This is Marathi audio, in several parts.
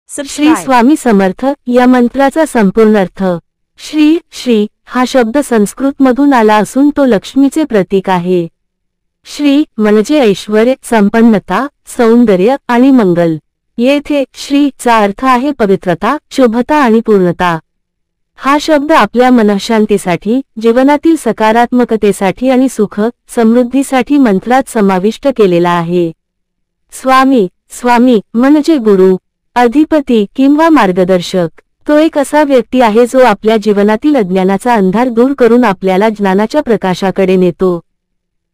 श्री स्वामी समर्थ या मंत्राचा संपूर्ण अर्थ। श्री श्री हा शब्द संस्कृत मधून आला असून तो लक्ष्मीचे प्रतीक आहे। श्री म्हणजे ऐश्वर्य, संपन्नता, सौंदर्य आणि मंगल। येथे श्री चा अर्थ आहे पवित्रता, शुभता आणि पूर्णता। हा शब्द आपल्या मनःशांतीसाठी, जीवनातील सकारात्मकतेसाठी आणि सुख समृद्धीसाठी मंत्रात समाविष्ट केलेला आहे। स्वामी स्वामी म्हणजे गुरु, अधिपती किंवा मार्गदर्शक। तो एक असा व्यक्ती आहे जो आपल्या जीवनातील अज्ञानाचा अंधार दूर करून आपल्याला ज्ञानाच्या प्रकाशाकडे नेतो।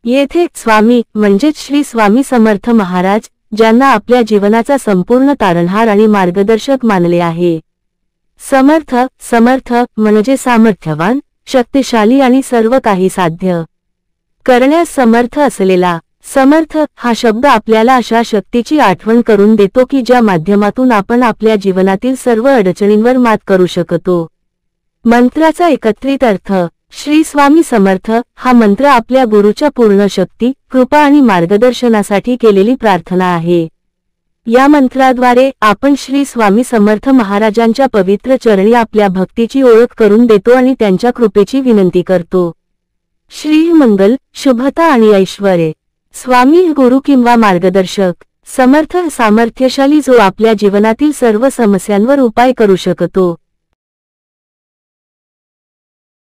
येथे स्वामी म्हणजे श्री स्वामी समर्थ महाराज, ज्यांना आपल्या जीवनाचा संपूर्ण तारणहार आणि मार्गदर्शक मानले आहे। समर्थ समर्थ म्हणजे सामर्थ्यवान, शक्तिशाली आणि सर्व काही साध्य करण्यास समर्थ असलेला। समर्थ हा शब्द आपल्याला अशा शक्तीची आठवण करून देतो की ज्या माध्यमातून आपण आपल्या जीवनातील सर्व अडचणींवर मात करू शकतो। मंत्राचा एकत्रित अर्थ। श्री स्वामी समर्थ हा मंत्र आपल्या गुरुच्या पूर्ण शक्ती, कृपा आणि मार्गदर्शनासाठी केलेली प्रार्थना आहे। या मंत्राद्वारे आपण श्री स्वामी समर्थ महाराजांच्या पवित्र चरणी आपल्या भक्तीची ओळख करून देतो आणि त्यांच्या कृपेची विनंती करतो। श्री मंगल, शुभता आणि ऐश्वर्य। स्वामी गुरु किंवा मार्गदर्शक। समर्थ सामर्थ्यशाली जो आपल्या जीवनातील सर्व समस्यांवर उपाय करू शकतो।